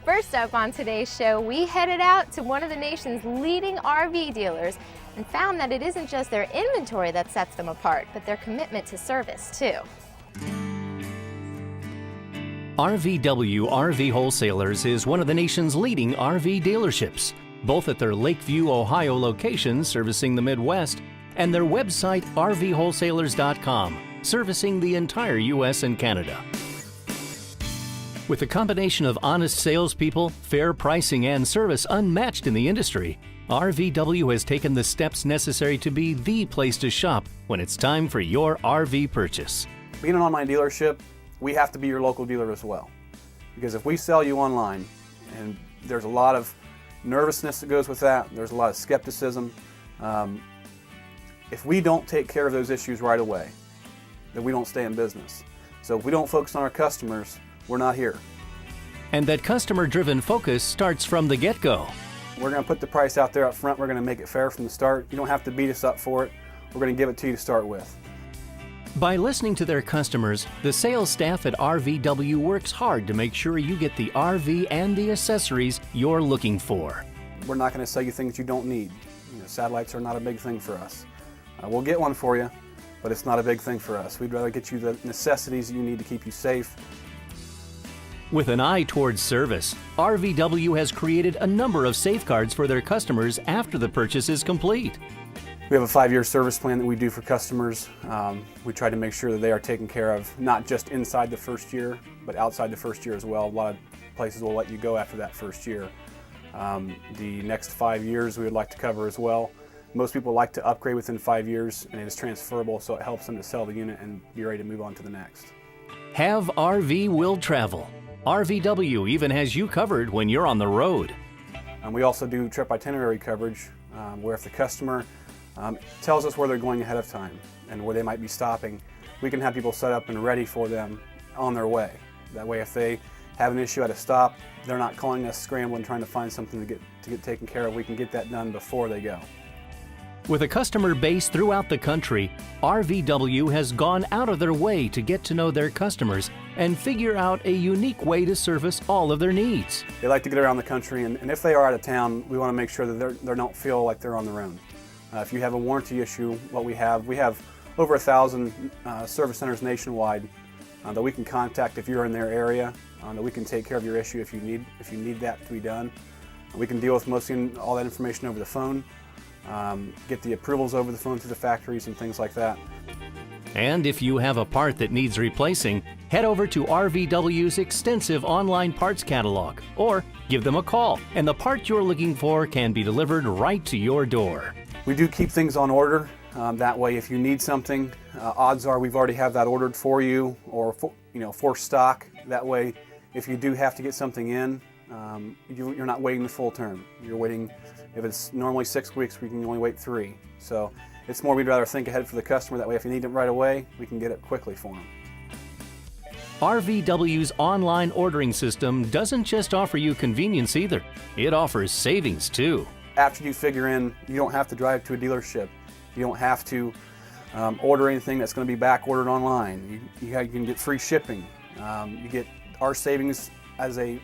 First up on today's show, we headed out to one of the nation's leading RV dealers and found that it isn't just their inventory that sets them apart, but their commitment to service too. RVW RV Wholesalers is one of the nation's leading RV dealerships, both at their Lakeview, Ohio location servicing the Midwest and their website rvwholesalers.com, servicing the entire U.S. and Canada. With a combination of honest salespeople, fair pricing, and service unmatched in the industry, RVW has taken the steps necessary to be the place to shop when it's time for your RV purchase. Being an online dealership, we have to be your local dealer as well. Because if we sell you online, and there's a lot of nervousness that goes with that, there's a lot of skepticism, if we don't take care of those issues right away, then we don't stay in business. So if we don't focus on our customers, we're not here. And that customer-driven focus starts from the get-go. We're going to put the price out there up front. We're going to make it fair from the start. You don't have to beat us up for it. We're going to give it to you to start with. By listening to their customers, the sales staff at RVW works hard to make sure you get the RV and the accessories you're looking for. We're not going to sell you things you don't need. Satellites are not a big thing for us. We'll get one for you, but it's not a big thing for us. We'd rather get you the necessities you need to keep you safe. With an eye towards service, RVW has created a number of safeguards for their customers after the purchase is complete. We have a 5-year service plan that we do for customers. We try to make sure that they are taken care of, not just inside the first year, but outside the first year as well. A lot of places will let you go after that first year. The next 5 years we would like to cover as well. Most people like to upgrade within 5 years, and it is transferable, so it helps them to sell the unit and be ready to move on to the next. Have RV will travel. RVW even has you covered when you're on the road. We also do trip itinerary coverage, where if the customer tells us where they're going ahead of time and where they might be stopping, we can have people set up and ready for them on their way. That way, if they have an issue at a stop, they're not calling us scrambling trying to find something to get taken care of. We can get that done before they go. With a customer base throughout the country, RVW has gone out of their way to get to know their customers and figure out a unique way to service all of their needs. They like to get around the country, and if they are out of town, we want to make sure that they don't feel like they're on their own. If you have a warranty issue, what we have over 1,000 service centers nationwide that we can contact if you're in their area, that we can take care of your issue if you need that to be done. We can deal with mostly all that information over the phone. Get the approvals over the phone through the factories and things like that. And if you have a part that needs replacing, head over to RVW's extensive online parts catalog or give them a call, and the part you're looking for can be delivered right to your door. We do keep things on order. That way, if you need something, odds are we've already have that ordered for you or for stock. That way, if you do have to get something in, you're not waiting the full term. You're waiting. If it's normally 6 weeks, we can only wait 3. So it's more we'd rather think ahead for the customer. That way, if you need it right away, we can get it quickly for them. RVW's online ordering system doesn't just offer you convenience either. It offers savings too. After you figure in, you don't have to drive to a dealership. You don't have to order anything that's going to be back ordered online. You can get free shipping. You get our savings as a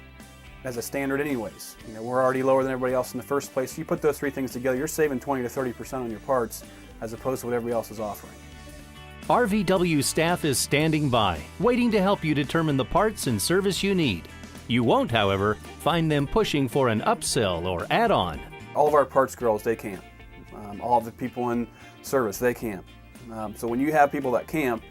standard anyways. We're already lower than everybody else in the first place. You put those 3 things together, you're saving 20 to 30% on your parts as opposed to what everybody else is offering. RVW staff is standing by, waiting to help you determine the parts and service you need. You won't, however, find them pushing for an upsell or add-on. All of our parts girls, they camp. All of the people in service, they camp. So when you have people that camp,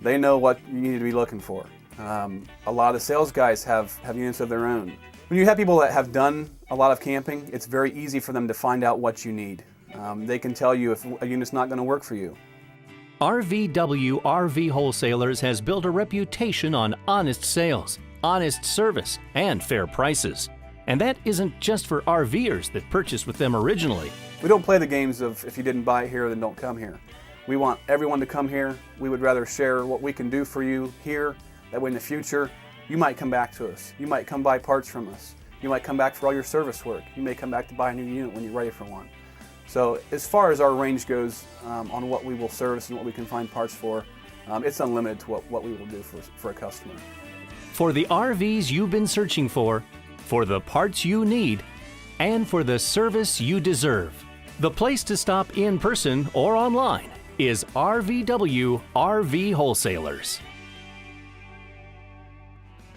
they know what you need to be looking for. A lot of the sales guys have units of their own. When you have people that have done a lot of camping, it's very easy for them to find out what you need. They can tell you if a unit's not going to work for you. RVW RV Wholesalers has built a reputation on honest sales, honest service, and fair prices. And that isn't just for RVers that purchased with them originally. We don't play the games of if you didn't buy it here, then don't come here. We want everyone to come here. We would rather share what we can do for you here. That way in the future, you might come back to us. You might come buy parts from us. You might come back for all your service work. You may come back to buy a new unit when you're ready for one. So as far as our range goes on what we will service and what we can find parts for, it's unlimited to what we will do for a customer. For the RVs you've been searching for, for the parts you need and for the service you deserve. The place to stop in person or online is RVW RV Wholesalers.